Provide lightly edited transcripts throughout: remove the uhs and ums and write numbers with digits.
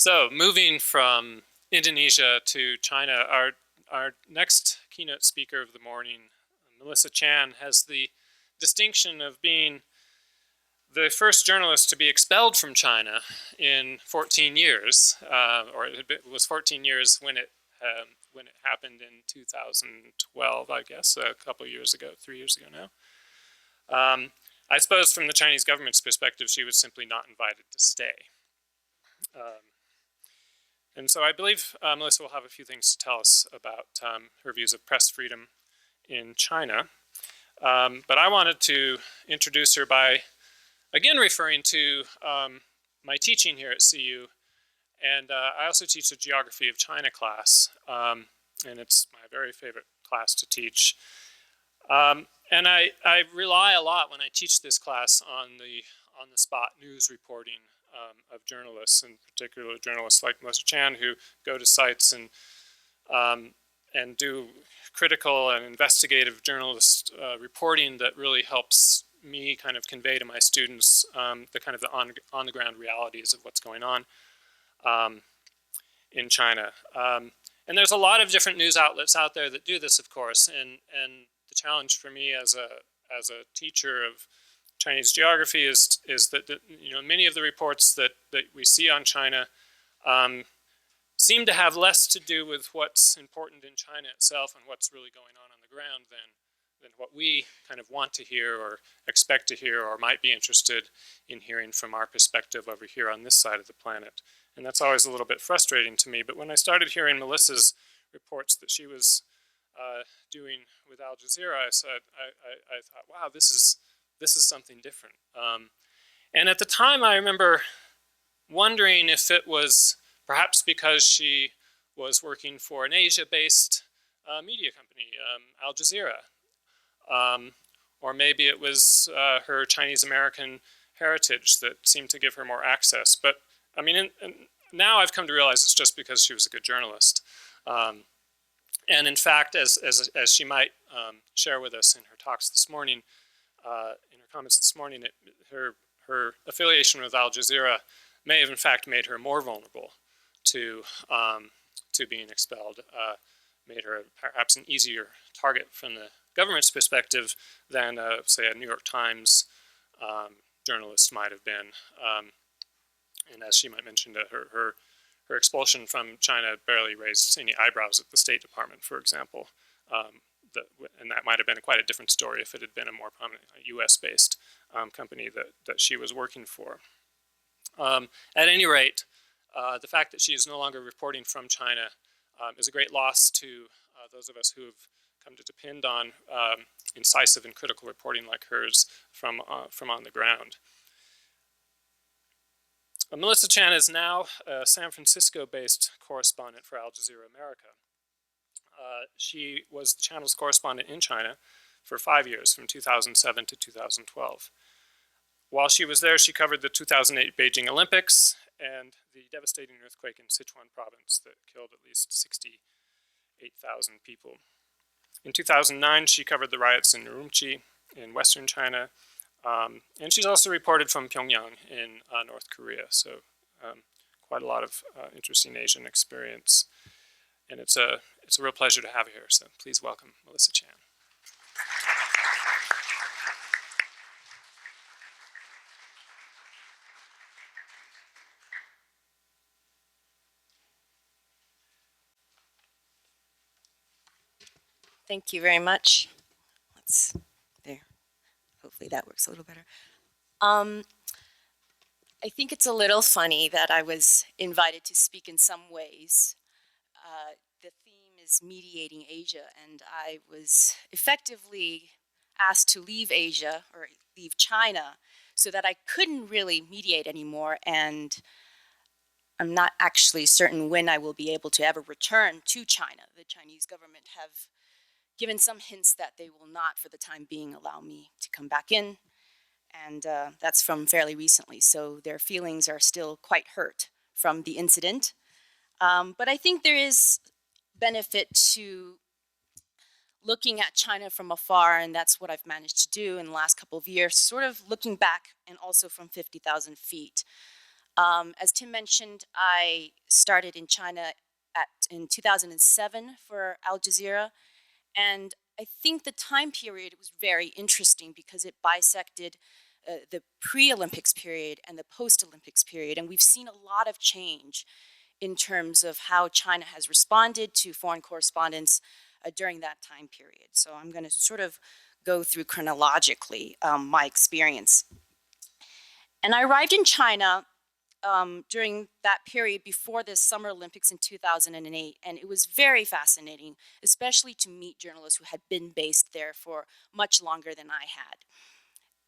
So moving from Indonesia to China, our next keynote speaker of the morning, Melissa Chan, has the distinction of being the first journalist to be expelled from China in 14 years, or it was 14 years when it happened in 2012, I guess, a couple of years ago, 3 years ago now. I suppose from the Chinese government's perspective, she was simply not invited to stay. And so I believe Melissa will have a few things to tell us about her views of press freedom in China. But I wanted to introduce her by, again, referring to my teaching here at CU. And I also teach a geography of China class. And it's my very favorite class to teach. And I rely a lot when I teach this class on the spot news reporting of journalists, in particular journalists like Melissa Chan, who go to sites and do critical and investigative journalist reporting that really helps me kind of convey to my students the on the ground realities of what's going on in China. And there's a lot of different news outlets out there that do this, of course, and the challenge for me as a teacher of Chinese geography is that many of the reports that we see on China seem to have less to do with what's important in China itself and what's really going on the ground than what we kind of want to hear or expect to hear or might be interested in hearing from our perspective over here on this side of the planet. And that's always a little bit frustrating to me. But when I started hearing Melissa's reports that she was doing with Al Jazeera, I thought, wow, this is something different. And at the time, I remember wondering if it was perhaps because she was working for an Asia-based media company, Al Jazeera. Or maybe it was her Chinese-American heritage that seemed to give her more access. But I mean, now I've come to realize it's just because she was a good journalist. And in fact, as she might share with us in her talks this morning, in her comments this morning, her affiliation with Al Jazeera may have in fact made her more vulnerable to being expelled, made her perhaps an easier target from the government's perspective than, say, a New York Times journalist might have been. And as she might mention, her expulsion from China barely raised any eyebrows at the State Department, for example. And that might have been quite a different story if it had been a more prominent US-based company that she was working for. At any rate, the fact that she is no longer reporting from China is a great loss to those of us who have come to depend on incisive and critical reporting like hers from on the ground. Melissa Chan is now a San Francisco-based correspondent for Al Jazeera America. She was the channel's correspondent in China for 5 years, from 2007 to 2012. While she was there, she covered the 2008 Beijing Olympics and the devastating earthquake in Sichuan province that killed at least 68,000 people. In 2009, she covered the riots in Urumqi in western China, and she's also reported from Pyongyang in North Korea, so quite a lot of interesting Asian experience. And it's a real pleasure to have her here, so please welcome Melissa Chan. Thank you very much. There. Hopefully that works a little better. I think it's a little funny that I was invited to speak in some ways. The theme is Mediating Asia, and I was effectively asked to leave Asia, or leave China, so that I couldn't really mediate anymore, and I'm not actually certain when I will be able to ever return to China. The Chinese government have given some hints that they will not, for the time being, allow me to come back in. And that's from fairly recently, so their feelings are still quite hurt from the incident. But I think there is benefit to looking at China from afar, and that's what I've managed to do in the last couple of years, sort of looking back and also from 50,000 feet. As Tim mentioned, I started in China in 2007 for Al Jazeera, and I think the time period was very interesting because it bisected the pre-Olympics period and the post-Olympics period, and we've seen a lot of change in terms of how China has responded to foreign correspondence during that time period. So I'm going to sort of go through chronologically my experience. And I arrived in China during that period before the Summer Olympics in 2008, and it was very fascinating, especially to meet journalists who had been based there for much longer than I had.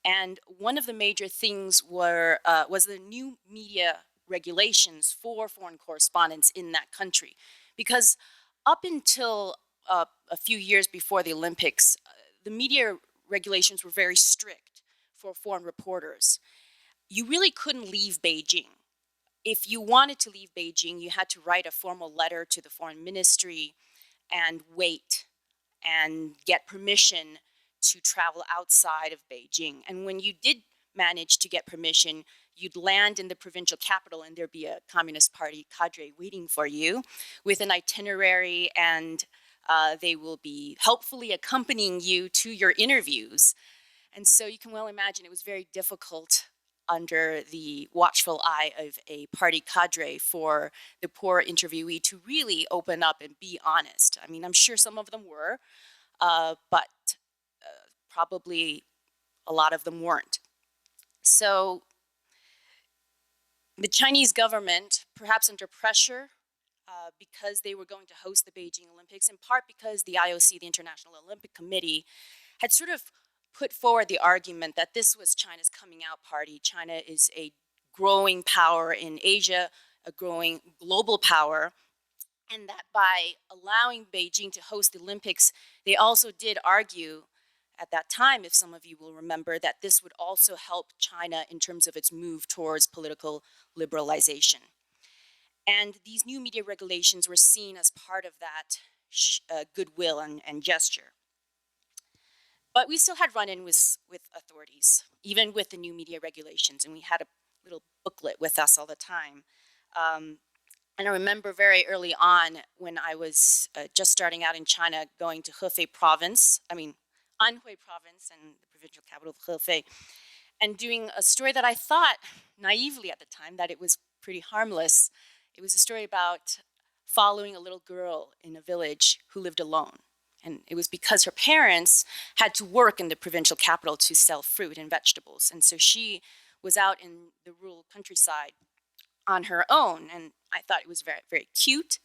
And one of the major things was the new media regulations for foreign correspondents in that country, because up until a few years before the Olympics, the media regulations were very strict for foreign reporters. You really couldn't leave Beijing. If you wanted to leave Beijing, you had to write a formal letter to the foreign ministry and wait and get permission to travel outside of Beijing. And when you did manage to get permission, you'd land in the provincial capital and there'd be a Communist Party cadre waiting for you with an itinerary, and they will be helpfully accompanying you to your interviews. And so you can well imagine it was very difficult under the watchful eye of a party cadre for the poor interviewee to really open up and be honest. I mean, I'm sure some of them were, but probably a lot of them weren't. So the Chinese government, perhaps under pressure, because they were going to host the Beijing Olympics, in part because the IOC, the International Olympic Committee, had sort of put forward the argument that this was China's coming out party. China is a growing power in Asia, a growing global power, and that by allowing Beijing to host the Olympics, they also did argue at that time, if some of you will remember, that this would also help China in terms of its move towards political liberalization. And these new media regulations were seen as part of that goodwill and gesture. But we still had run-in with authorities, even with the new media regulations, and we had a little booklet with us all the time. And I remember very early on when I was just starting out in China, going to Hefei province, Anhui province and the provincial capital of Hefei, and doing a story that I thought naively at the time that it was pretty harmless. It was a story about following a little girl in a village who lived alone. And it was because her parents had to work in the provincial capital to sell fruit and vegetables. And so she was out in the rural countryside on her own. And I thought it was very, very cute.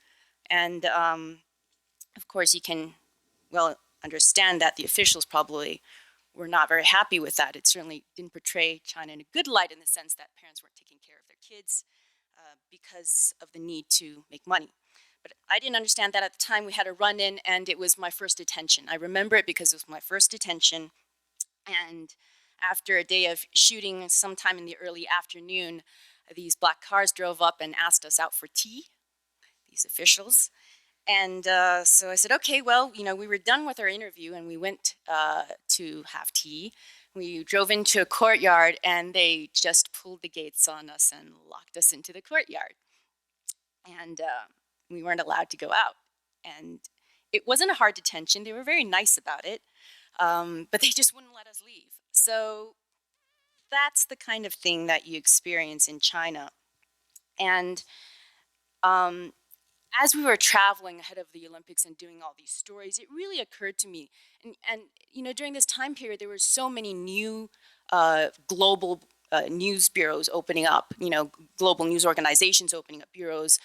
And of course, you can well understand that the officials probably were not very happy with that. It certainly didn't portray China in a good light in the sense that parents weren't taking care of their kids because of the need to make money. But I didn't understand that at the time. We had a run-in, and it was my first detention. I remember it because it was my first detention. And after a day of shooting, sometime in the early afternoon, these black cars drove up and asked us out for tea, these officials. And so I said, okay, well, we were done with our interview, and we went to have tea. We drove into a courtyard, and they just pulled the gates on us and locked us into the courtyard. And we weren't allowed to go out. And it wasn't a hard detention. They were very nice about it, but they just wouldn't let us leave. So that's the kind of thing that you experience in China. And as we were traveling ahead of the Olympics and doing all these stories, it really occurred to me, and during this time period, there were so many new global news bureaus opening up, global news organizations opening up bureaus,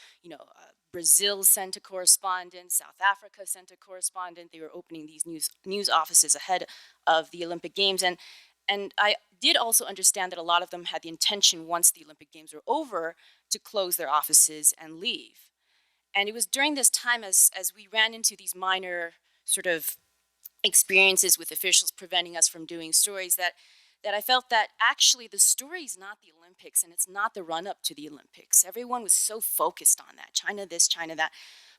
Brazil sent a correspondent, South Africa sent a correspondent. They were opening these news offices ahead of the Olympic Games. And I did also understand that a lot of them had the intention, once the Olympic Games were over, to close their offices and leave. And it was during this time, as we ran into these minor sort of experiences with officials preventing us from doing stories, that I felt that actually the story is not the Olympics, and it's not the run-up to the Olympics. Everyone was so focused on that, China this, China that.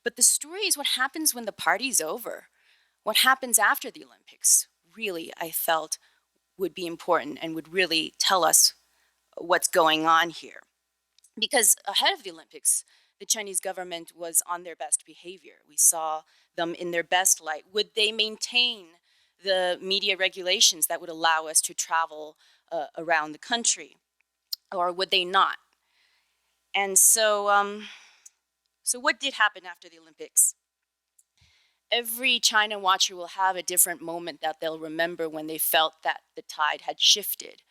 But the story is what happens when the party's over. What happens after the Olympics, really, I felt, would be important and would really tell us what's going on here. because ahead of the Olympics, the Chinese government was on their best behavior. We saw them in their best light. Would they maintain the media regulations that would allow us to travel around the country, or would they not? And so what did happen after the Olympics? Every China watcher will have a different moment that they'll remember when they felt that the tide had shifted.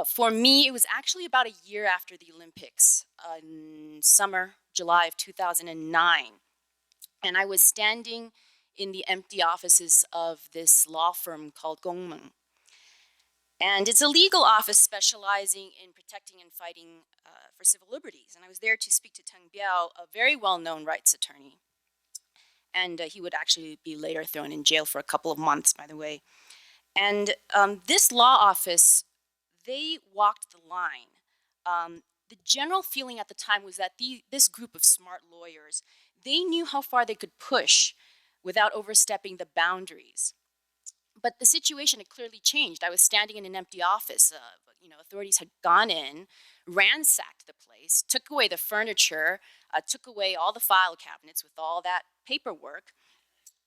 For me, it was actually about a year after the Olympics, in summer, July of 2009. And I was standing in the empty offices of this law firm called Gongmeng. And it's a legal office specializing in protecting and fighting for civil liberties. And I was there to speak to Teng Biao, a very well-known rights attorney. And he would actually be later thrown in jail for a couple of months, by the way. And this law office, they walked the line. The general feeling at the time was that this group of smart lawyers, they knew how far they could push without overstepping the boundaries. But the situation had clearly changed. I was standing in an empty office. Authorities had gone in, ransacked the place, took away the furniture, took away all the file cabinets with all that paperwork,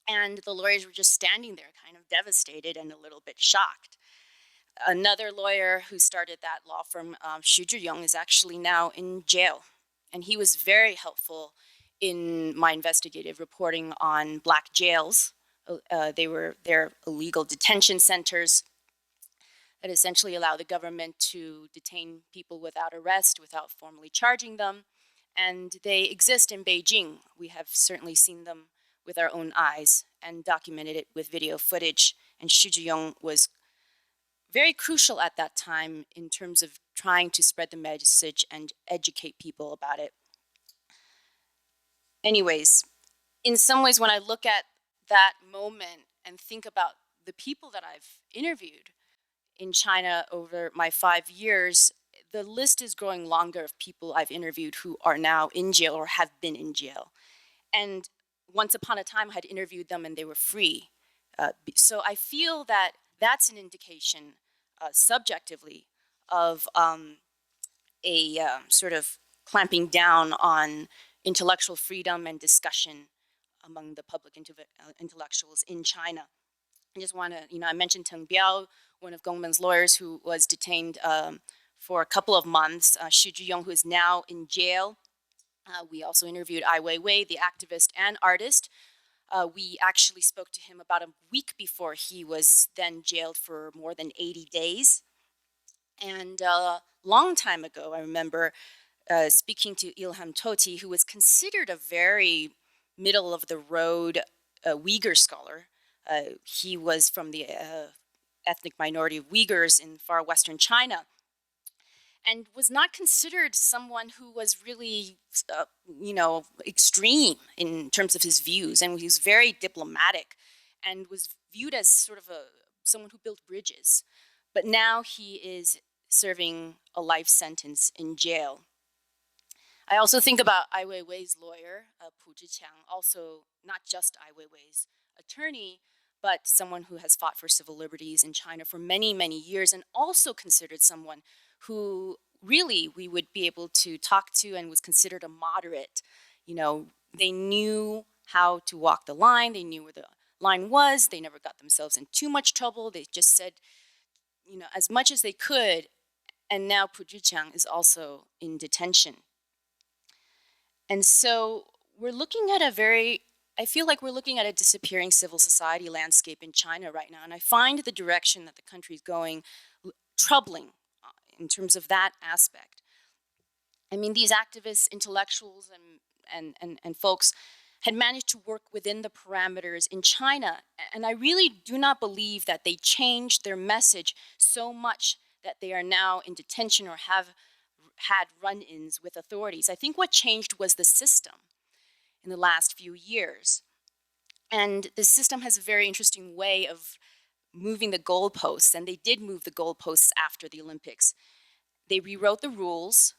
and the lawyers were just standing there kind of devastated and a little bit shocked. Another lawyer who started that law firm, Xu Zhiyong, is actually now in jail. And he was very helpful in my investigative reporting on black jails. They're illegal detention centers that essentially allow the government to detain people without arrest, without formally charging them. And they exist in Beijing. We have certainly seen them with our own eyes and documented it with video footage. And Xu Zhiyong was very crucial at that time in terms of trying to spread the message and educate people about it. Anyways, in some ways, when I look at that moment and think about the people that I've interviewed in China over my 5 years, the list is growing longer of people I've interviewed who are now in jail or have been in jail. And once upon a time, I had interviewed them and they were free. So I feel that that's an indication, subjectively, of a sort of clamping down on intellectual freedom and discussion among the public intellectuals in China. I just want to, I mentioned Teng Biao, one of Gongmen's lawyers who was detained for a couple of months. Xu Zhiyong, who is now in jail. We also interviewed Ai Weiwei, the activist and artist. We actually spoke to him about a week before he was then jailed for more than 80 days. And a long time ago, I remember speaking to Ilham Tohti, who was considered a very middle-of-the-road Uyghur scholar. He was from the ethnic minority of Uyghurs in far western China, and was not considered someone who was really, extreme in terms of his views, and he was very diplomatic, and was viewed as sort of someone who built bridges. But now he is serving a life sentence in jail. I also think about Ai Weiwei's lawyer, Pu Zhiqiang, also not just Ai Weiwei's attorney, but someone who has fought for civil liberties in China for many, many years, and also considered someone who really we would be able to talk to and was considered a moderate. They knew how to walk the line. They knew where the line was. They never got themselves in too much trouble. They just said, as much as they could. And now Pu Zhiqiang is also in detention. And so we're looking at I feel like we're looking at a disappearing civil society landscape in China right now. And I find the direction that the country is going troubling in terms of that aspect. I mean, these activists, intellectuals, and folks had managed to work within the parameters in China. And I really do not believe that they changed their message so much that they are now in detention or have had run-ins with authorities. I think what changed was the system in the last few years. And the system has a very interesting way of moving the goalposts, and they did move the goalposts after the Olympics. They rewrote the rules,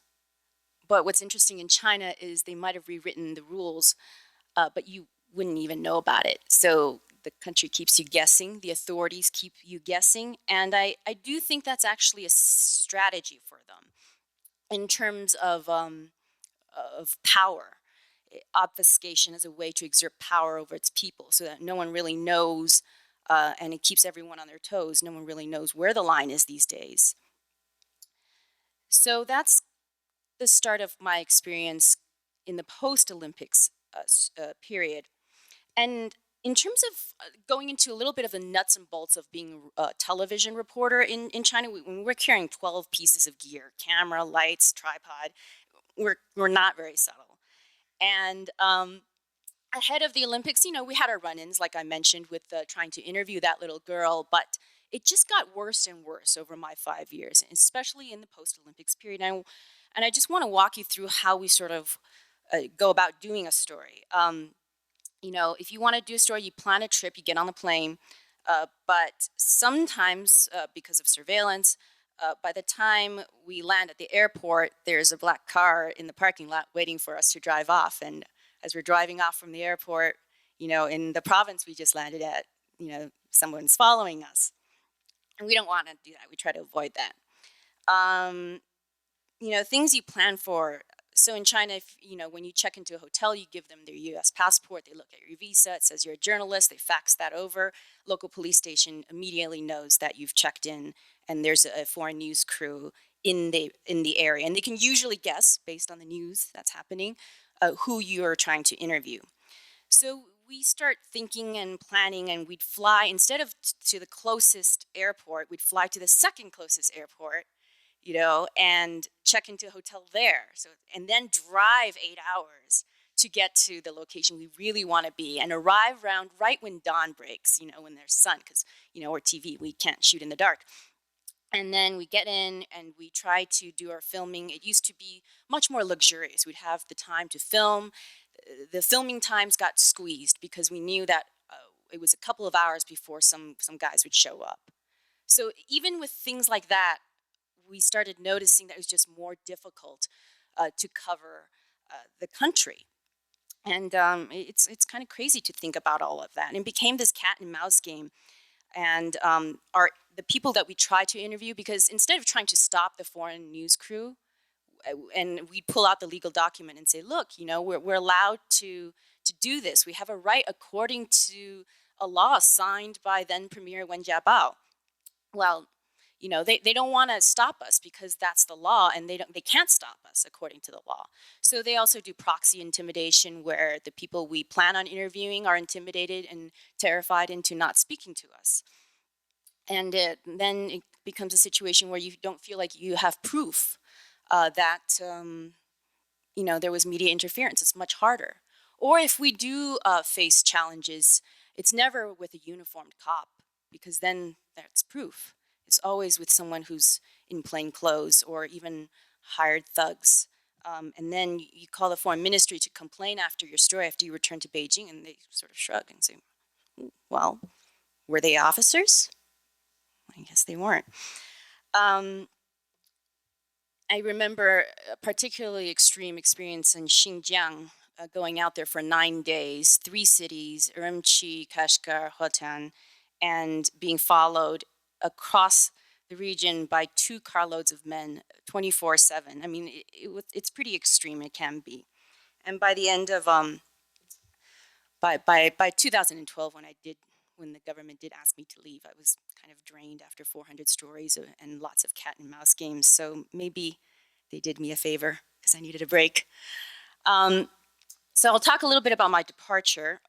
but what's interesting in China is they might have rewritten the rules, but you wouldn't even know about it. So the country keeps you guessing, the authorities keep you guessing, and I do think that's actually a strategy for them. in terms of power. Obfuscation as a way to exert power over its people so that no one really knows, and it keeps everyone on their toes. No one really knows where the line is these days. So that's the start of my experience in the post-Olympics period. And in terms of going into a little bit of the nuts and bolts of being a television reporter in China, when we're carrying 12 pieces of gear, camera, lights, tripod, we're not very subtle. And ahead of the Olympics, we had our run-ins, like I mentioned, with trying to interview that little girl, but it just got worse and worse over my 5 years, especially in the post-Olympics period. And I just want to walk you through how we sort of go about doing a story. If you want to do a story, you plan a trip, you get on the plane, but sometimes because of surveillance, by the time we land at the airport, there's a black car in the parking lot waiting for us to drive off. And as we're driving off from the airport, in the province we just landed at, someone's following us. And we don't want to do that. We try to avoid that. Things you plan for. So in China, when you check into a hotel, you give them their U.S. passport. They look at your visa. It says you're a journalist. They fax that over. Local police station immediately knows that you've checked in, and there's a foreign news crew in the area, and they can usually guess based on the news that's happening who you are trying to interview. So we start thinking and planning, and we'd fly instead of to the closest airport. We'd fly to the second closest airport. And check into a hotel there. And then drive 8 hours to get to the location we really want to be and arrive around right when dawn breaks, when there's sun, because, we're TV, we can't shoot in the dark. And then we get in and we try to do our filming. It used to be much more luxurious. We'd have the time to film. The filming times got squeezed because we knew that it was a couple of hours before some guys would show up. So even with things like that, we started noticing that it was just more difficult to cover the country. And it's kind of crazy to think about all of that. And it became this cat and mouse game. And the people that we tried to interview, because instead of trying to stop the foreign news crew, and we'd pull out the legal document and say, look, we're allowed to do this. We have a right according to a law signed by then Premier Wen Jiabao. Well, they don't want to stop us because that's the law, and they can't stop us according to the law. So they also do proxy intimidation, where the people we plan on interviewing are intimidated and terrified into not speaking to us. And then it becomes a situation where you don't feel like you have proof that there was media interference. It's much harder. Or if we do face challenges, it's never with a uniformed cop, because then that's proof. It's always with someone who's in plain clothes or even hired thugs. And then you call the foreign ministry to complain after your story, after you return to Beijing, and they sort of shrug and say, well, were they officers? I guess they weren't. I remember a particularly extreme experience in Xinjiang, going out there for 9 days, 3 cities, Urumqi, Kashgar, Hotan, and being followed across the region by 2 carloads of men 24/7. I mean, it's pretty extreme. It can be. And by the end of by 2012, when the government did ask me to leave, I was kind of drained after 400 stories and lots of cat and mouse games. So maybe they did me a favor because I needed a break. So I'll talk a little bit about my departure,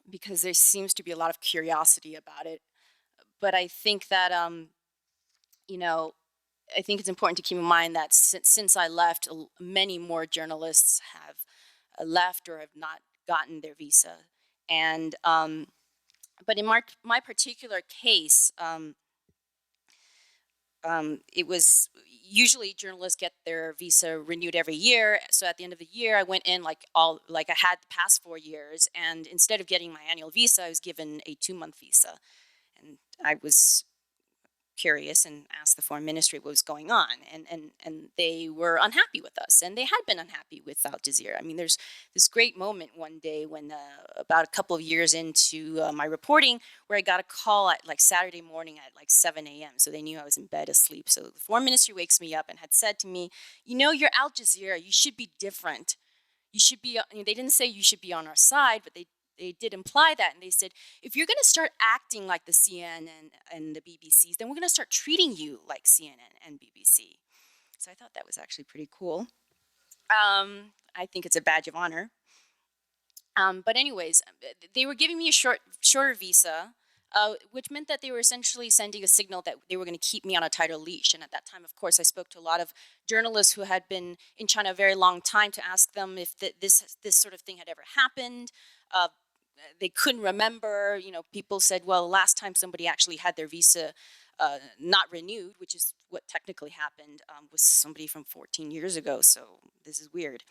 because there seems to be a lot of curiosity about it. But I think that, I think it's important to keep in mind that since I left, many more journalists have left or have not gotten their visa. And, but in my particular case, it was usually journalists get their visa renewed every year. So at the end of the year, I went in like I had the past 4 years, and instead of getting my annual visa, I was given a 2-month visa. And I was curious and asked the foreign ministry what was going on, and they were unhappy with us, and they had been unhappy with Al Jazeera. I mean, there's this great moment one day when about a couple of years into my reporting, where I got a call at like Saturday morning at like 7 a.m. So they knew I was in bed asleep. So the foreign ministry wakes me up and had said to me, you know, you're Al Jazeera, you should be different. You should be, they didn't say you should be on our side, but they did imply that. And they said, if you're going to start acting like the CNN and the BBCs, then we're going to start treating you like CNN and BBC. So I thought that was actually pretty cool. I think it's a badge of honor. But anyways, they were giving me a shorter visa, which meant that they were essentially sending a signal that they were going to keep me on a tighter leash. And at that time, of course, I spoke to a lot of journalists who had been in China a very long time to ask them if this sort of thing had ever happened. They couldn't remember. You know, people said, well, last time somebody actually had their visa not renewed, which is what technically happened, was somebody from 14 years ago. So this is weird.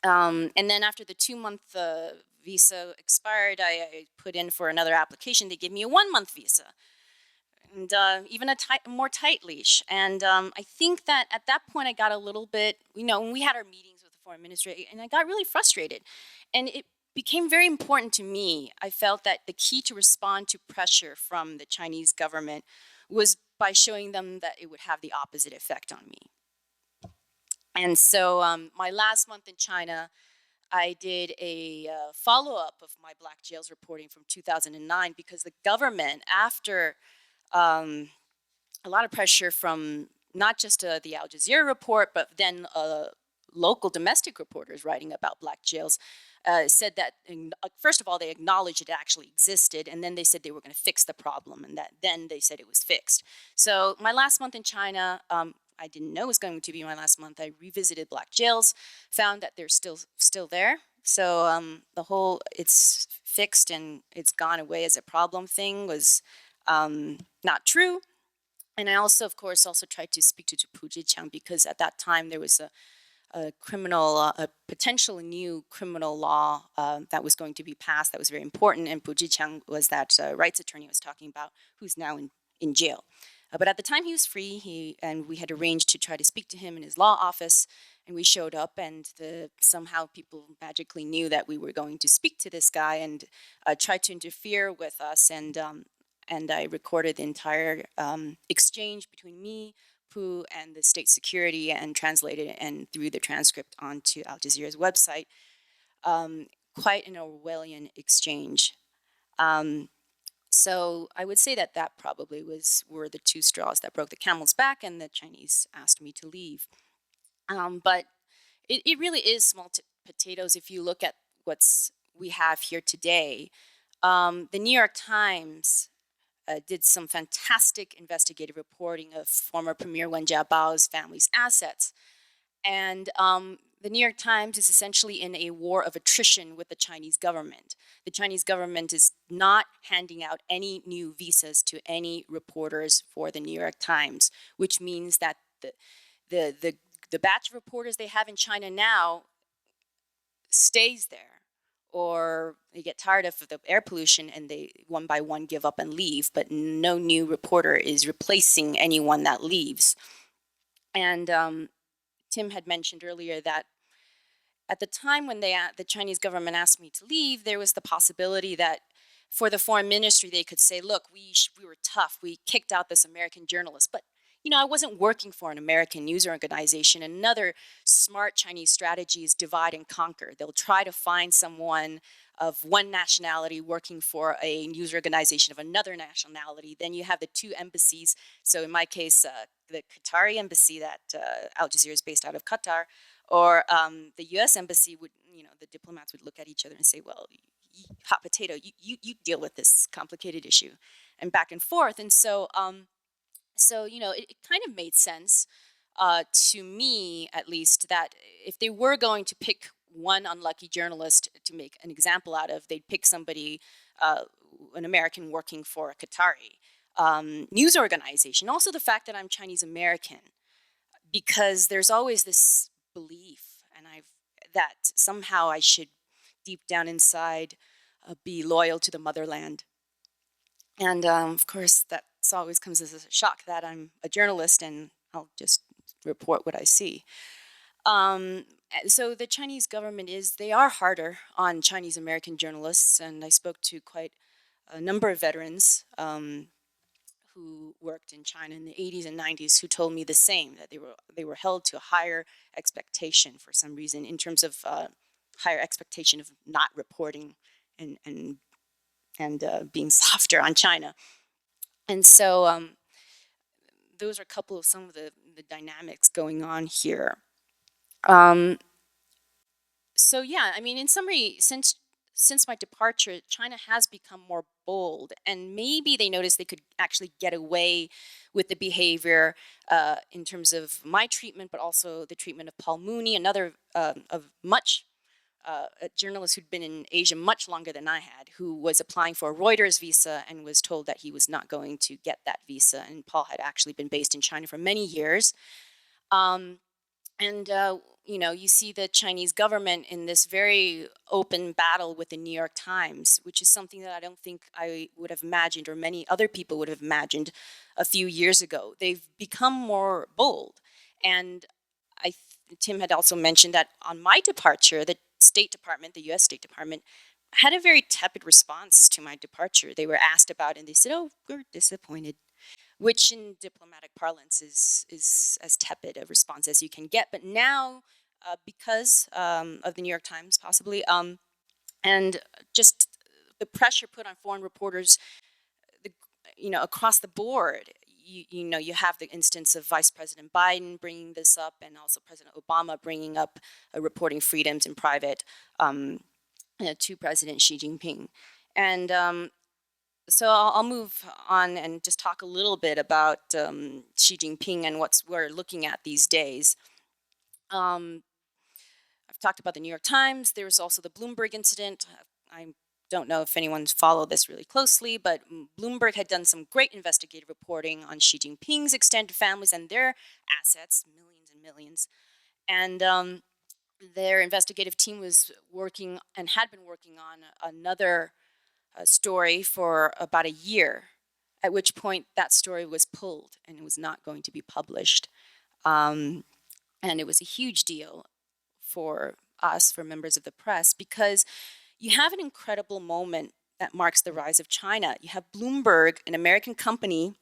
And then after the 2-month visa expired, I put in for another application. They gave me a 1-month visa, and even a more tight leash. And I think that at that point I got a little bit, you know, when we had our meetings with the foreign ministry, and I got really frustrated. And it became very important to me. I felt that the key to respond to pressure from the Chinese government was by showing them that it would have the opposite effect on me. And so my last month in China, I did a follow-up of my Black Jails reporting from 2009, because the government, after a lot of pressure from not just the Al Jazeera report, but then local domestic reporters writing about Black jails, said that, first of all, they acknowledged it actually existed, and then they said they were going to fix the problem, and that then they said it was fixed. So my last month in China, I didn't know it was going to be my last month. I revisited Black jails, found that they're still there. So the whole "it's fixed and it's gone away as a problem" thing was not true. And I also, of course, tried to speak to Pu Zhiqiang, because at that time there was a potential new criminal law that was going to be passed that was very important. And Pu Zhiqiang was that rights attorney I was talking about, who's now in jail. But at the time he was free, and we had arranged to try to speak to him in his law office, and we showed up, and somehow people magically knew that we were going to speak to this guy, and tried to interfere with us, and I recorded the entire exchange between me, Pu, and the state security, and translated it and threw the transcript onto Al Jazeera's website. Quite an Orwellian exchange. So I would say that probably were the two straws that broke the camel's back, and the Chinese asked me to leave. But it really is small potatoes if you look at what we have here today. The New York Times did some fantastic investigative reporting of former Premier Wen Jiabao's family's assets. And the New York Times is essentially in a war of attrition with the Chinese government. The Chinese government is not handing out any new visas to any reporters for the New York Times, which means that the batch of reporters they have in China now stays there, or they get tired of the air pollution and they one by one give up and leave, but no new reporter is replacing anyone that leaves. And Tim had mentioned earlier that at the time when the Chinese government asked me to leave, there was the possibility that for the foreign ministry, they could say, look, we were tough. We kicked out this American journalist. But, you know, I wasn't working for an American news organization. Another smart Chinese strategy is divide and conquer. They'll try to find someone of one nationality working for a news organization of another nationality. Then you have the two embassies. So in my case, the Qatari embassy that Al Jazeera is based out of Qatar, or the U.S. embassy would, the diplomats would look at each other and say, well, hot potato, you deal with this complicated issue, and back and forth. And so, it kind of made sense to me, at least, that if they were going to pick one unlucky journalist to make an example out of, they'd pick somebody, an American working for a Qatari news organization. Also the fact that I'm Chinese American, because there's always this belief, that somehow I should, deep down inside, be loyal to the motherland. And of course, that always comes as a shock that I'm a journalist and I'll just report what I see. So the Chinese government they are harder on Chinese American journalists, and I spoke to quite a number of veterans who worked in China in the 80s and 90s who told me the same, that they were held to a higher expectation for some reason in terms of higher expectation of not reporting and being softer on China. And so those are a couple of some of the dynamics going on here. So yeah, I mean, in summary, since my departure, China has become more bold, and maybe they noticed they could actually get away with the behavior in terms of my treatment, but also the treatment of Paul Mooney, another a journalist who'd been in Asia much longer than I had, who was applying for a Reuters visa and was told that he was not going to get that visa. And Paul had actually been based in China for many years. And you see the Chinese government in this very open battle with the New York Times, which is something that I don't think I would have imagined, or many other people would have imagined a few years ago. They've become more bold. And Tim had also mentioned that on my departure, the State Department, the U.S. State Department, had a very tepid response to my departure. They were asked about it, and they said, "Oh, we're disappointed," which in diplomatic parlance is as tepid a response as you can get. But now, because of the New York Times, possibly, and just the pressure put on foreign reporters, across the board, you have the instance of Vice President Biden bringing this up, and also President Obama bringing up reporting freedoms in private to President Xi Jinping. And so I'll move on and just talk a little bit about Xi Jinping and what we're looking at these days. I've talked about the New York Times. There was also the Bloomberg incident. I don't know if anyone's followed this really closely, but Bloomberg had done some great investigative reporting on Xi Jinping's extended families and their assets, millions and millions. And their investigative team was working and had been working on another story for about a year, at which point that story was pulled and it was not going to be published. And it was a huge deal for us, for members of the press, because you have an incredible moment that marks the rise of China. You have Bloomberg, an American company,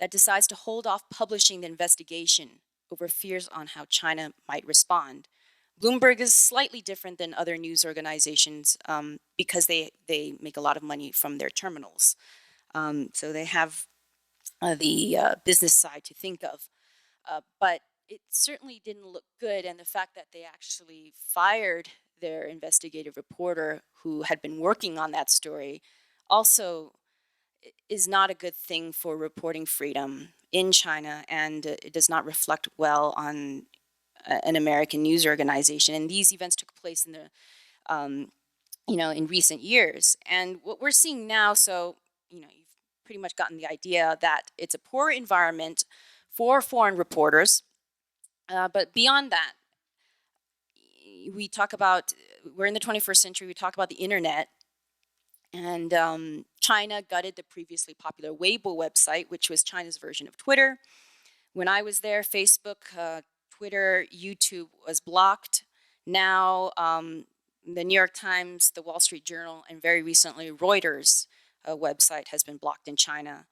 that decides to hold off publishing the investigation over fears on how China might respond. Bloomberg is slightly different than other news organizations because they make a lot of money from their terminals. So they have the business side to think of. But it certainly didn't look good, and the fact that they actually fired their investigative reporter who had been working on that story also is not a good thing for reporting freedom in China, and it does not reflect well on an American news organization. And these events took place in in recent years. And what we're seeing now, so you've pretty much gotten the idea that it's a poor environment for foreign reporters. But beyond that, we're in the 21st century. We talk about the internet. And China gutted the previously popular Weibo website, which was China's version of Twitter. When I was there, Facebook, Twitter, YouTube was blocked. Now, the New York Times, the Wall Street Journal, and very recently Reuters website has been blocked in China.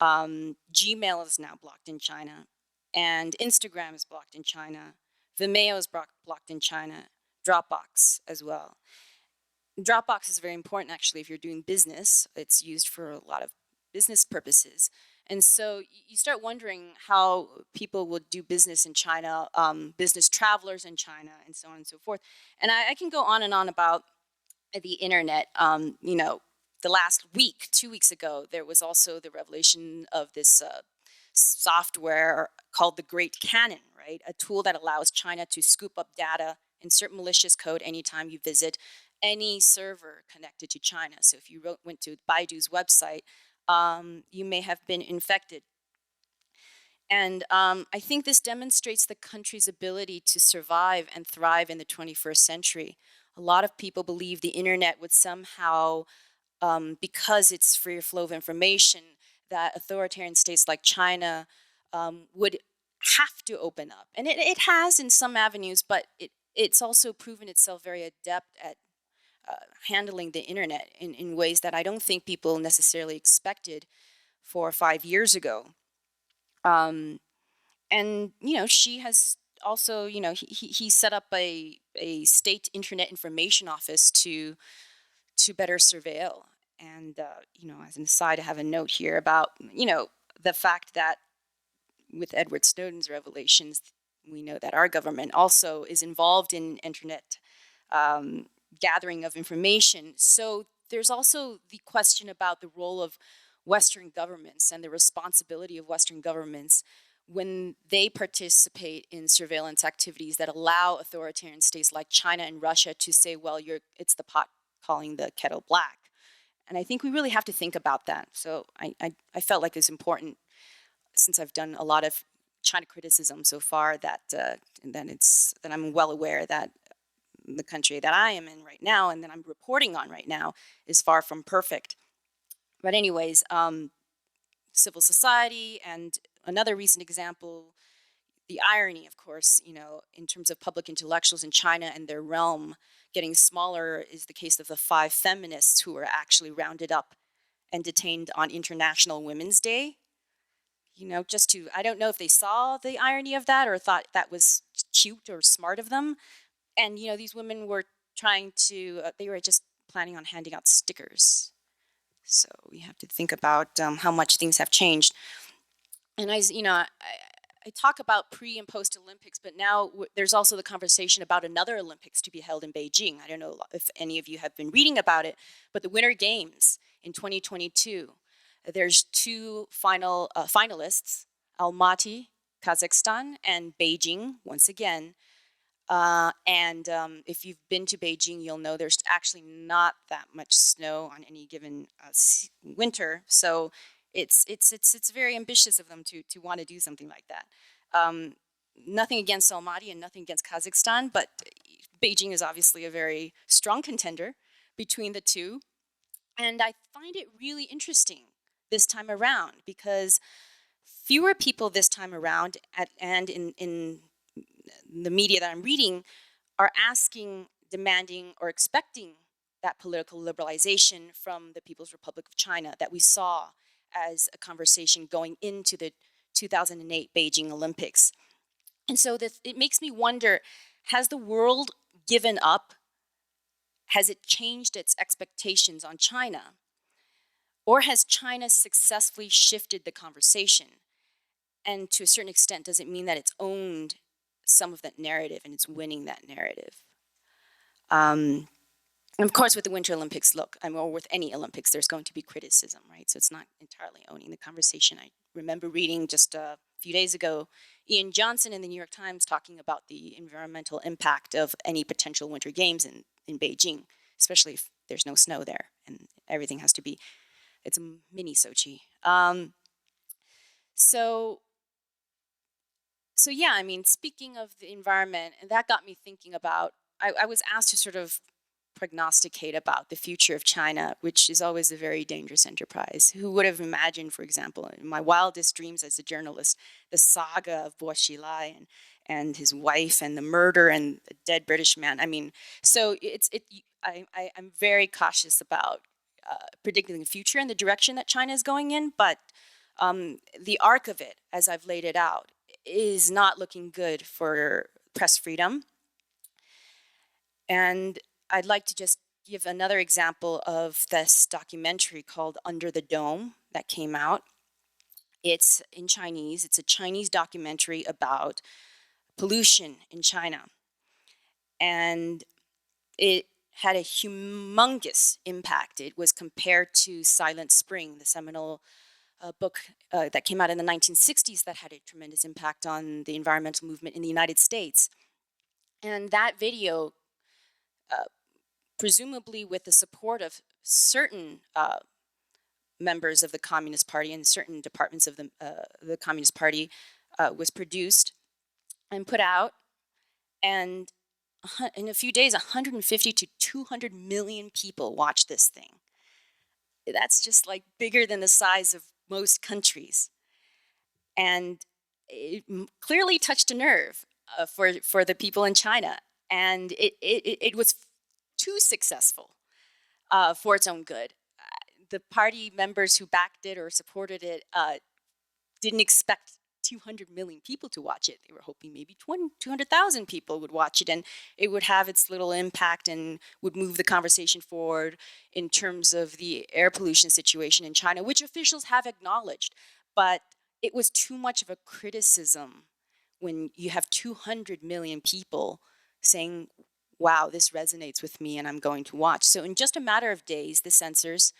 Gmail is now blocked in China, and Instagram is blocked in China. Vimeo is blocked in China. Dropbox as well. Dropbox is very important, actually, if you're doing business. It's used for a lot of business purposes. And so you start wondering how people would do business in China, business travelers in China, and so on and so forth. And I can go on and on about the internet. The last week, 2 weeks ago, there was also the revelation of this software called the Great Cannon, right? A tool that allows China to scoop up data, insert malicious code anytime you visit any server connected to China. So if you went to Baidu's website, you may have been infected. And I think this demonstrates the country's ability to survive and thrive in the 21st century. A lot of people believe the internet would somehow, because it's free flow of information, that authoritarian states like China would have to open up. And it has in some avenues, but it's also proven itself very adept at handling the internet in ways that I don't think people necessarily expected 4 or 5 years ago. And, she has also, he set up a state internet information office to better surveil. And, as an aside, I have a note here about, the fact that with Edward Snowden's revelations, we know that our government also is involved in internet gathering of information. So there's also the question about the role of Western governments and the responsibility of Western governments when they participate in surveillance activities that allow authoritarian states like China and Russia to say, well, it's the pot calling the kettle black. And I think we really have to think about that. So I felt like it's important, since I've done a lot of China criticism so far, that I'm well aware that the country that I am in right now and that I'm reporting on right now is far from perfect. But anyways, civil society, and another recent example, the irony, of course, in terms of public intellectuals in China and their realm getting smaller, is the case of the 5 feminists who were actually rounded up and detained on International Women's Day. I don't know if they saw the irony of that or thought that was cute or smart of them. And, these women were they were just planning on handing out stickers. So we have to think about how much things have changed. And I talk about pre and post Olympics, but now there's also the conversation about another Olympics to be held in Beijing. I don't know if any of you have been reading about it, but the Winter Games in 2022. There's 2 finalists, Almaty, Kazakhstan, and Beijing, once again. And if you've been to Beijing, you'll know there's actually not that much snow on any given winter. So it's very ambitious of them to want to do something like that. Nothing against Almaty and nothing against Kazakhstan, but Beijing is obviously a very strong contender between the two. And I find it really interesting this time around because fewer people this time around and in the media that I'm reading are asking, demanding, or expecting that political liberalization from the People's Republic of China that we saw as a conversation going into the 2008 Beijing Olympics. And so it makes me wonder, has the world given up? Has it changed its expectations on China? Or has China successfully shifted the conversation? And to a certain extent, does it mean that it's owned some of that narrative and it's winning that narrative? And of course, with the Winter Olympics, or with any Olympics, there's going to be criticism, right? So it's not entirely owning the conversation. I remember reading just a few days ago, Ian Johnson in the New York Times talking about the environmental impact of any potential Winter Games in Beijing, especially if there's no snow there and everything has to be, it's a mini Sochi. So yeah, I mean, speaking of the environment, and that got me thinking about, I was asked to sort of prognosticate about the future of China, which is always a very dangerous enterprise. Who would have imagined, for example, in my wildest dreams as a journalist, the saga of Bo Xilai and his wife and the murder and the dead British man. I mean, so I'm very cautious about predicting the future and the direction that China is going in, but the arc of it, as I've laid it out, is not looking good for press freedom. And I'd like to just give another example of this documentary called Under the Dome that came out. It's in Chinese. It's a Chinese documentary about pollution in China. And it had a humongous impact. It was compared to Silent Spring, the seminal book that came out in the 1960s that had a tremendous impact on the environmental movement in the United States. And that video, presumably with the support of certain members of the Communist Party and certain departments of the Communist Party, was produced and put out. And in a few days, 150 to 200 million people watched this thing. That's just like bigger than the size of most countries. And it clearly touched a nerve for the people in China. And it was too successful for its own good. The party members who backed it or supported it didn't expect 200 million people to watch it. They were hoping maybe 200,000 people would watch it, and it would have its little impact and would move the conversation forward in terms of the air pollution situation in China, which officials have acknowledged. But it was too much of a criticism when you have 200 million people saying, wow, this resonates with me and I'm going to watch. So in just a matter of days, the censors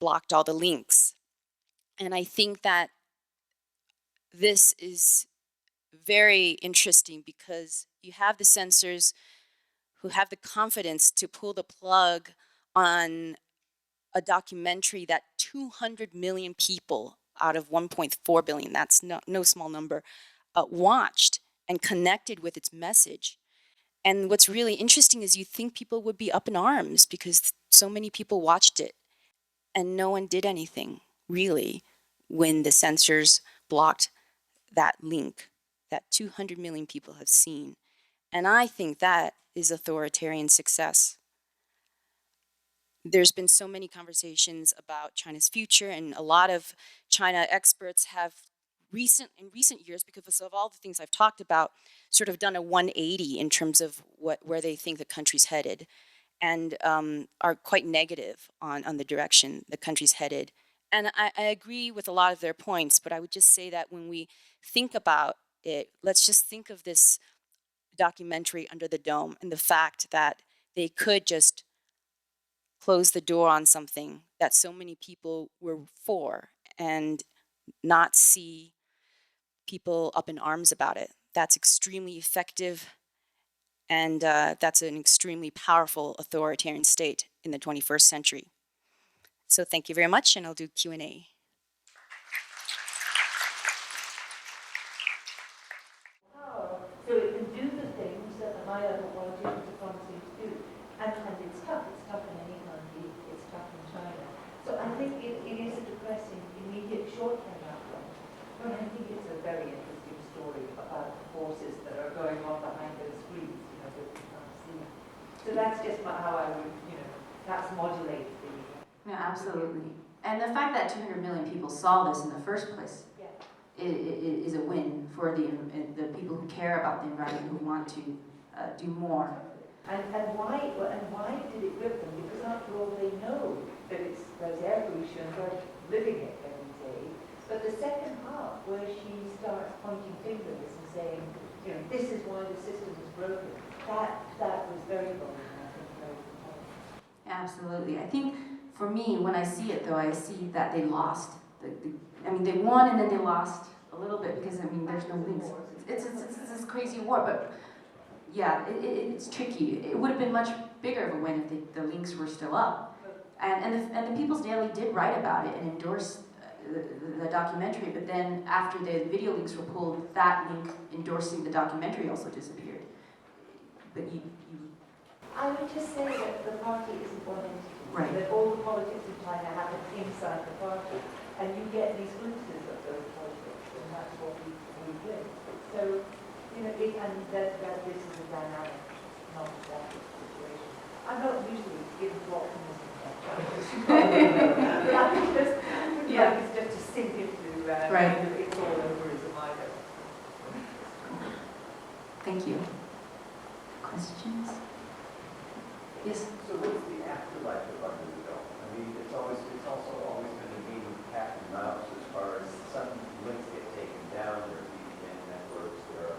blocked all the links. And I think that this is very interesting because you have the censors who have the confidence to pull the plug on a documentary that 200 million people out of 1.4 billion, that's no small number, watched and connected with its message. And what's really interesting is you think people would be up in arms because so many people watched it and no one did anything, really, when the censors blocked that link that 200 million people have seen. And I think that is authoritarian success. There's been so many conversations about China's future, and a lot of China experts have in recent years, because of all the things I've talked about, sort of done a 180 in terms of where they think the country's headed, and are quite negative on the direction the country's headed. And I agree with a lot of their points, but I would just say that when we think about it, let's just think of this documentary Under the Dome and the fact that they could just close the door on something that so many people were for and not see people up in arms about it. That's extremely effective, and that's an extremely powerful authoritarian state in the 21st century. So thank you very much, and I'll do Q&A. So it can do the things that the high level politicians are promising to do. And it's tough. It's tough in any country. It's tough in China. So I think it is a depressing, immediate, short-term outcome. But I think it's a very interesting story about the forces that are going on behind those screens, that we can't see. So that's just how I would, that's modulated the... No, absolutely. And the fact that 200 million people saw this in the first place is a win for the people who care about the environment, who want to do more. And why did it grip them? Because after all, they know that there's air pollution, they're living it every day. But the second half, where she starts pointing fingers and saying, this is why the system is broken, that was very bold, and I think very important. Absolutely. I think for me, when I see it, though, I see that they lost. They won and then they lost a little bit because, there's no links. It's this crazy war, but yeah, it's tricky. It would have been much bigger of a win if the links were still up. And the People's Daily did write about it and endorse the documentary, but then after the video links were pulled, that link endorsing the documentary also disappeared. But I would just say that the party isn't one entity. Right. That all the politics in China happen inside the party, and you get these glimpses of those politics, and that's what we live. So, and that this is a dynamic, not a static situation. I'm not usually given to optimism about China, but I think it's just to sink into it's all over as a minor. Thank you. Questions? Yes. So what's the afterlife of Under the Dome? It's also always been a game of cat and mouse as far as some links get taken down. There are VPN networks, there are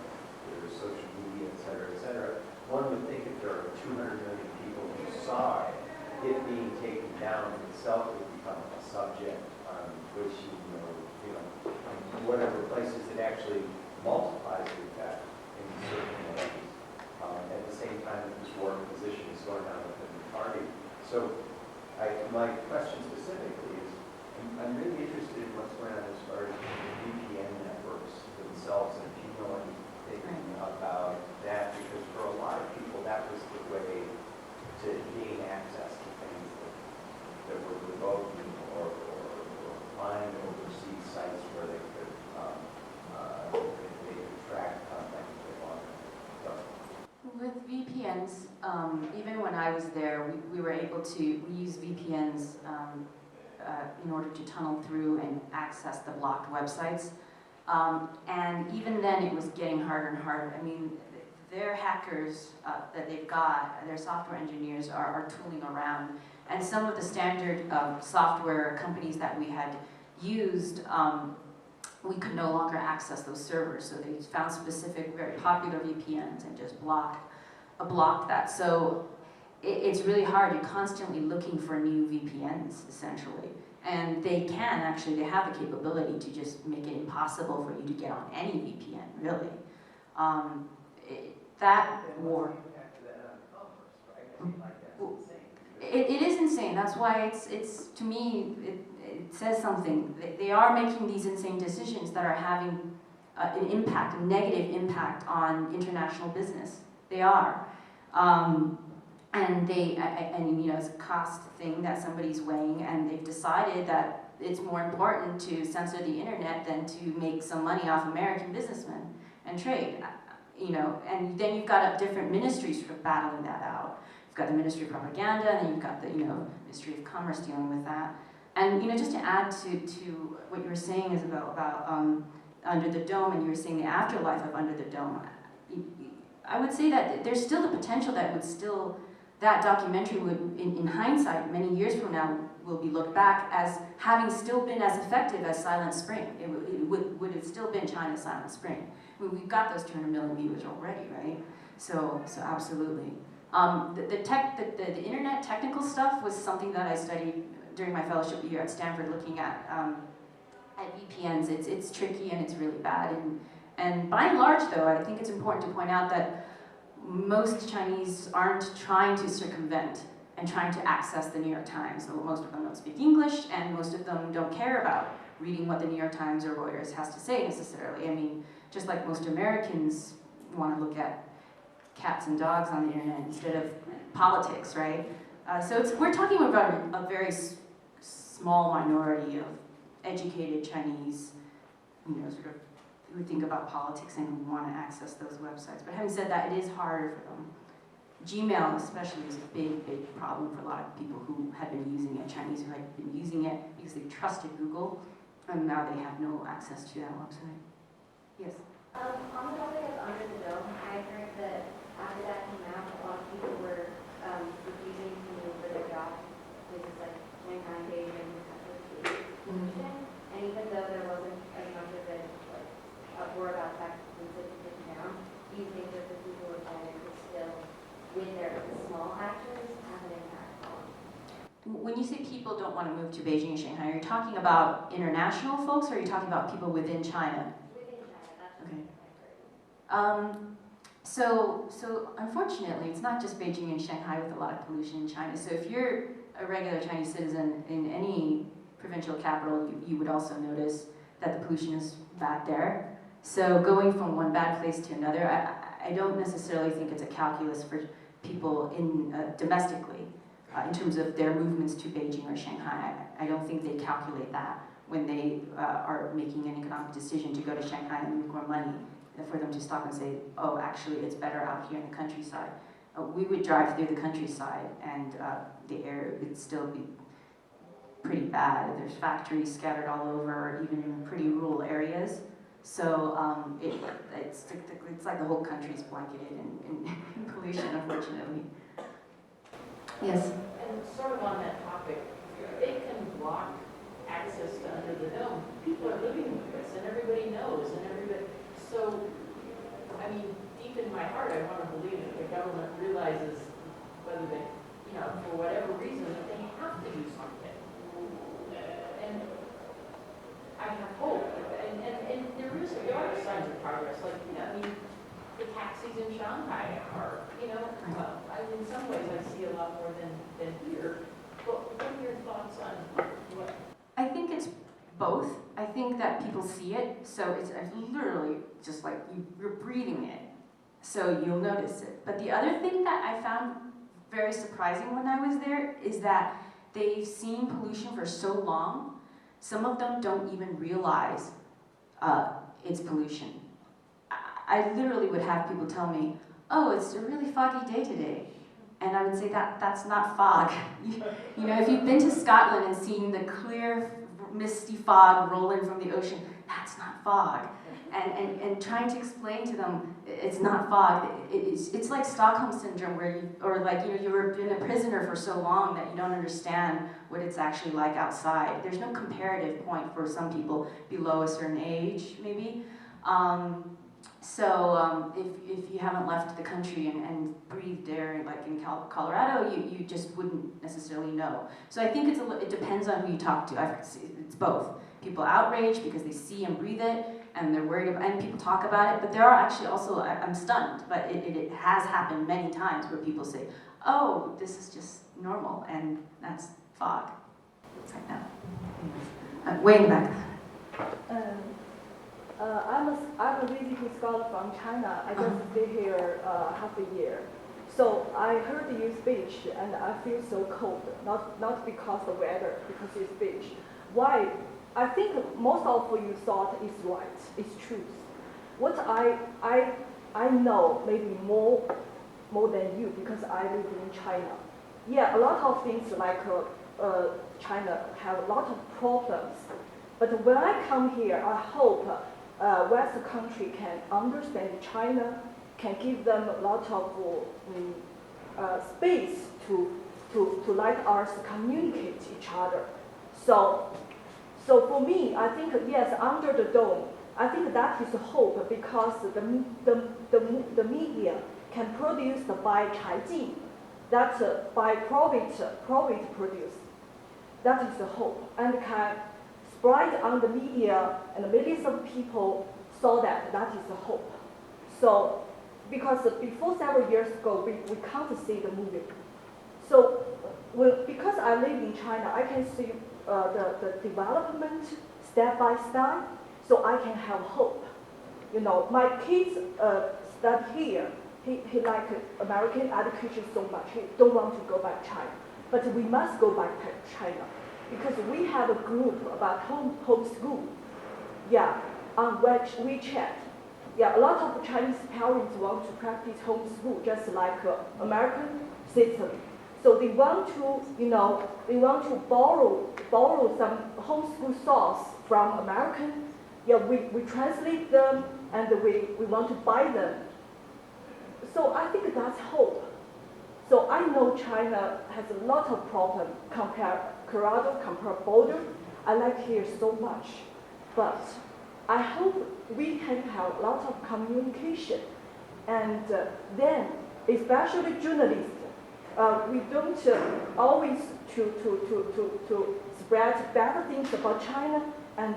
social media, et cetera. One would think if there are 200 million people who saw it being taken down itself would become a subject on which you VPNs, even when I was there, we were able to, we use VPNs in order to tunnel through and access the blocked websites. And even then it was getting harder and harder. I mean, their hackers that they've got, their software engineers are tooling around. And some of the standard software companies that we had used, we could no longer access those servers. So they found specific, very popular VPNs and just blocked that. So it's really hard. You're constantly looking for new VPNs, essentially. And they have the capability to just make it impossible for you to get on any VPN, really. That war. It is insane. That's why it's to me, it says something. They are making these insane decisions that are having an impact, a negative impact on international business. They are. And you know, it's a cost thing that somebody's weighing, and they've decided that it's more important to censor the internet than to make some money off American businessmen and trade. You know, and then you've got different ministries for battling that out. You've got the Ministry of Propaganda, and then you've got the, you know, Ministry of Commerce dealing with that. And, you know, just to add to what you were saying, Isabel, about Under the Dome, and you were saying the afterlife of Under the Dome, I would say that there's still the potential that documentary would, in hindsight, many years from now, will be looked back as having still been as effective as Silent Spring. It would have still been China's Silent Spring. I mean, we've got those 200 million viewers already, right? So absolutely. The internet technical stuff was something that I studied during my fellowship year at Stanford, looking at VPNs. It's tricky and it's really bad. And by and large, though, I think it's important to point out that most Chinese aren't trying to circumvent and trying to access the New York Times. So most of them don't speak English, and most of them don't care about reading what the New York Times or Reuters has to say necessarily. I mean, just like most Americans want to look at cats and dogs on the internet instead of politics, right? So we're talking about a very small minority of educated Chinese, you know, sort of, who think about politics and who want to access those websites. But having said that, it is harder for them. Gmail especially is a big, big problem for a lot of people who had been using it, Chinese who had been using it because they trusted Google, and now they have no access to that website. Yes? On the topic of Under the Dome, I heard that after that came out, a lot of people were refusing to move for their jobs, places like Shanghai, Beijing, and even though there wasn't as much of an uproar about taxes and taken down, do you think that the people of China could still, with their small actions, have an impact on? When you say people don't want to move to Beijing and Shanghai, are you talking about international folks, or are you talking about people within China? Within China, that's Okay. what I heard. So unfortunately, it's not just Beijing and Shanghai with a lot of pollution in China. So if you're a regular Chinese citizen in any provincial capital, you would also notice that the pollution is bad there. So going from one bad place to another, I don't necessarily think it's a calculus for people domestically in terms of their movements to Beijing or Shanghai. I don't think they calculate that when they are making an economic decision to go to Shanghai and make more money, for them to stop and say, oh, actually it's better out here in the countryside. We would drive through the countryside and the air would still be pretty bad. There's factories scattered all over, even in pretty rural areas. So it's like the whole country's blanketed in pollution, unfortunately. Yes? And sort of on that topic, they can block access to Under the Dome. People are living with this, and everybody knows, and everybody. So, I mean, deep in my heart, I want to believe that the government realizes whether they, you know, for whatever reason, that they have to do something. And I have hope. And there are signs of progress. Like, you know, I mean, the taxis in Shanghai are, you know, well, in some ways I see a lot more than here. But what are your thoughts on what? I think it's both. I think that people see it, so it's literally just like you're breathing it, so you'll notice it. But the other thing that I found very surprising when I was there is that they've seen pollution for so long, some of them don't even realize it's pollution. I literally would have people tell me, oh, it's a really foggy day today. And I would say that's not fog. You know, if you've been to Scotland and seen the clear, misty fog rolling from the ocean, that's not fog. And trying to explain to them it's not fog. It's like Stockholm syndrome, where you've been a prisoner for so long that you don't understand what it's actually like outside. There's no comparative point for some people below a certain age, maybe. If you haven't left the country and breathed air, like in Colorado, you just wouldn't necessarily know. So I think it depends on who you talk to. It's both. People outraged because they see and breathe it, and they're worried about, and people talk about it, but there are actually also, I'm stunned, but it has happened many times where people say, oh, this is just normal, and that's fog right now. Way in the back. I'm a visiting scholar from China. I just stay here half a year. So I heard you speech and I feel so cold, not because of the weather, because you speech. Why? I think most of what you thought is right, is truth. What I know maybe more than you, because I live in China. Yeah, a lot of things like China have a lot of problems. But when I come here, I hope Western country can understand China, can give them a lot of space to let us communicate each other. So for me, I think yes, under the dome, I think that is hope, because the media can produce by Caijin, that's by profit produce. That is the hope, and can spread on the media, and millions of people saw that is the hope. So, because before several years ago, we can't see the movie. So, because I live in China, I can see the development step by step, so I can have hope. You know, my kids study here. He like American education so much. He don't want to go back to China, but we must go back to China, because we have a group about homeschool. Yeah, on WeChat. Yeah, a lot of Chinese parents want to practice homeschool just like American system. So they want to borrow some homeschool source from American. Yeah, we translate them and we want to buy them. So I think that's hope. So I know China has a lot of problems compared Colorado, compared border. I like here so much, but I hope we can have a lot of communication, and then, especially journalists, we don't always to spread bad things about China, and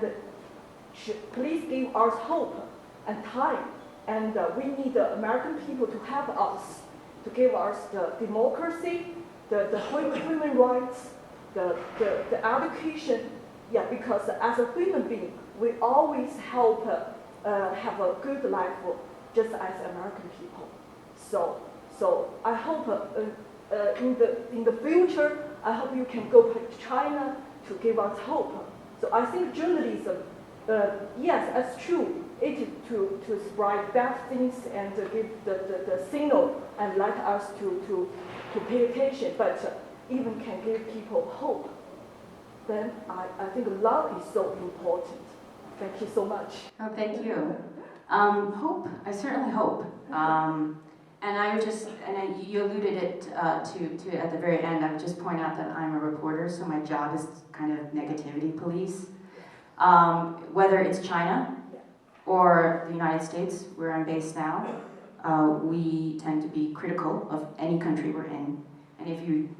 please give us hope and time, and we need the American people to help us, to give us the democracy, the human rights, the education. Yeah, because as a human being, we always help have a good life, just as American people. So I hope in the future, I hope you can go back to China to give us hope. So I think journalism, yes, that's true. It is to spread bad things and give the signal and let us to pay attention, but even can give people hope. Then I think love is so important. Thank you so much. Oh, thank you. Hope, I certainly hope. And I would just, you alluded it to at the very end, I would just point out that I'm a reporter, so my job is kind of negativity police. Whether it's China or the United States, where I'm based now, we tend to be critical of any country we're in. And if you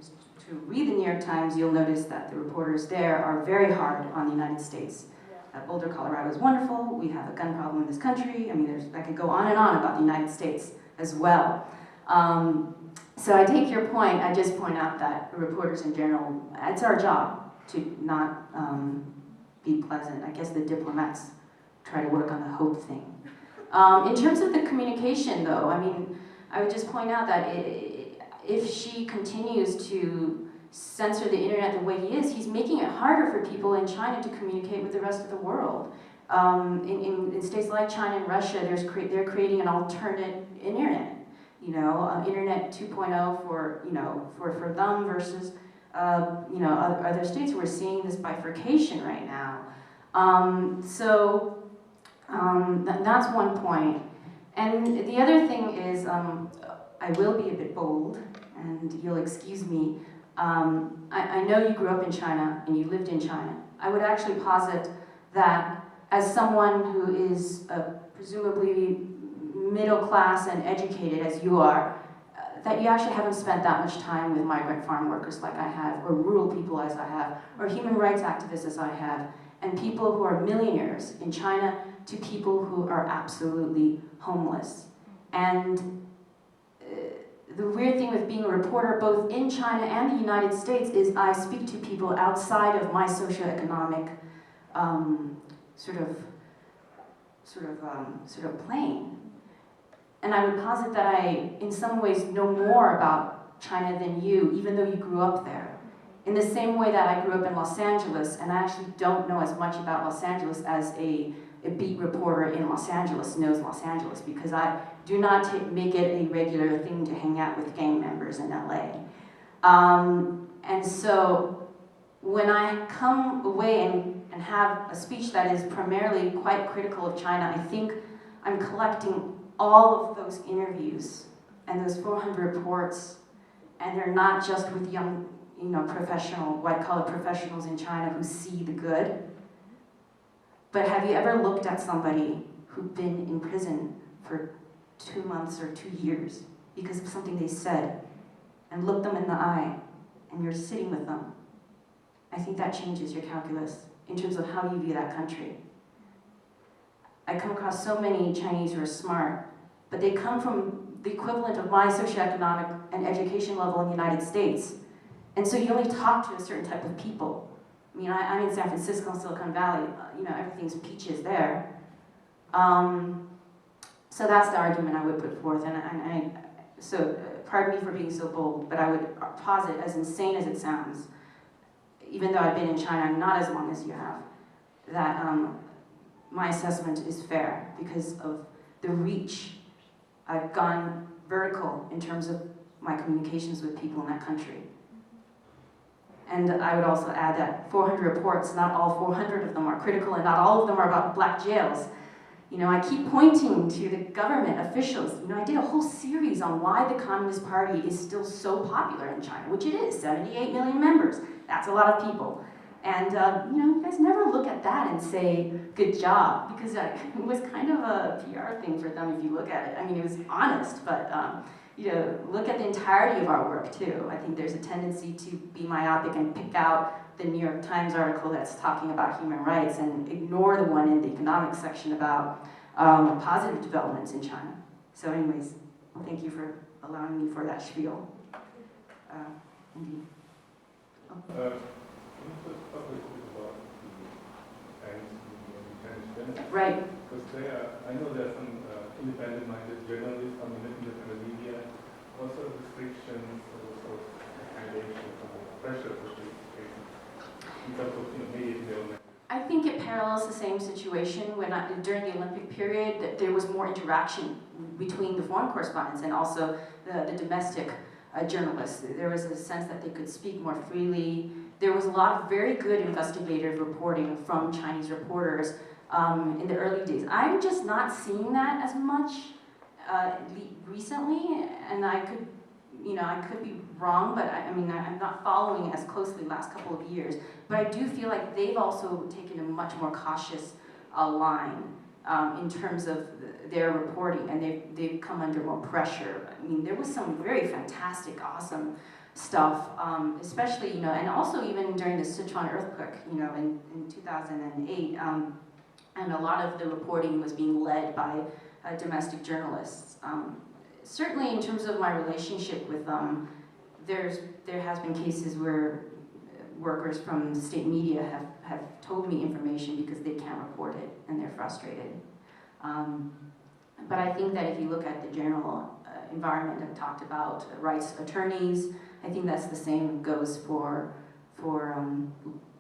to read the New York Times, you'll notice that the reporters there are very hard on the United States. Boulder, Colorado is wonderful. We have a gun problem in this country. I mean, I could go on and on about the United States as well. So I take your point. I just point out that reporters in general, it's our job to not be pleasant. I guess the diplomats try to work on the hope thing. In terms of the communication, though, I mean, I would just point out that if she continues to censor the internet the way he is, he's making it harder for people in China to communicate with the rest of the world. In states like China and Russia, they're creating an alternate internet. Internet 2.0 for them versus, other states. We're seeing this bifurcation right now. That's one point. And the other thing is, I will be a bit bold, and you'll excuse me. I know you grew up in China and you lived in China. I would actually posit that as someone who is presumably middle class and educated as you are, that you actually haven't spent that much time with migrant farm workers like I have, or rural people as I have, or human rights activists as I have, and people who are millionaires in China to people who are absolutely homeless. And the weird thing with being a reporter both in China and the United States is I speak to people outside of my socioeconomic sort of plane. And I would posit that I, in some ways, know more about China than you, even though you grew up there. In the same way that I grew up in Los Angeles, and I actually don't know as much about Los Angeles as a beat reporter in Los Angeles knows Los Angeles, because I do not make it a regular thing to hang out with gang members in LA. And so when I come away and have a speech that is primarily quite critical of China, I think I'm collecting all of those interviews and those 400 reports, and they're not just with young, professional, white-collar professionals in China who see the good. But have you ever looked at somebody who'd been in prison for 2 months or 2 years because of something they said, and looked them in the eye, and you're sitting with them? I think that changes your calculus in terms of how you view that country. I come across so many Chinese who are smart, but they come from the equivalent of my socioeconomic and education level in the United States. And so you only talk to a certain type of people. I mean, I'm in San Francisco, Silicon Valley, everything's peaches there. So that's the argument I would put forth, so pardon me for being so bold, but I would posit, as insane as it sounds, even though I've been in China not as long as you have, that my assessment is fair because of the reach. I've gone vertical in terms of my communications with people in that country. And I would also add that 400 reports, not all 400 of them are critical, and not all of them are about black jails. I keep pointing to the government officials. I did a whole series on why the Communist Party is still so popular in China, which it is, 78 million members. That's a lot of people. And, you guys never look at that and say, good job, because it was kind of a PR thing for them if you look at it. I mean, it was honest, but, look at the entirety of our work, too. I think there's a tendency to be myopic and pick out the New York Times article that's talking about human rights and ignore the one in the economics section about positive developments in China. So anyways, thank you for allowing me for that spiel. Indeed. Right. Because I know there are some independent-minded journalists, independent media, also restrictions, also accommodation, pressure for participation in terms of mediating the Olympics. I think it parallels the same situation when during the Olympic period that there was more interaction between the foreign correspondents and also the domestic journalists. There was a sense that they could speak more freely. There was a lot of very good investigative reporting from Chinese reporters in the early days. I'm just not seeing that as much recently, and I could be wrong, but I'm not following as closely the last couple of years. But I do feel like they've also taken a much more cautious line in terms of their reporting, and they've come under more pressure. There was some very fantastic, awesome stuff, especially, and also even during the Sichuan earthquake, in 2008, and a lot of the reporting was being led by domestic journalists. Certainly in terms of my relationship with them, there has been cases where workers from state media have told me information because they can't report it and they're frustrated. But I think that if you look at the general environment I've talked about, rights attorneys, I think that's the same goes for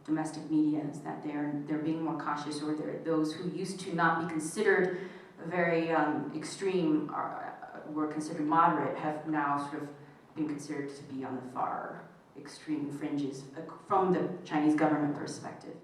domestic media, is that they're being more cautious, or those who used to not be considered very extreme were considered moderate have now sort of been considered to be on the far extreme fringes from the Chinese government perspective.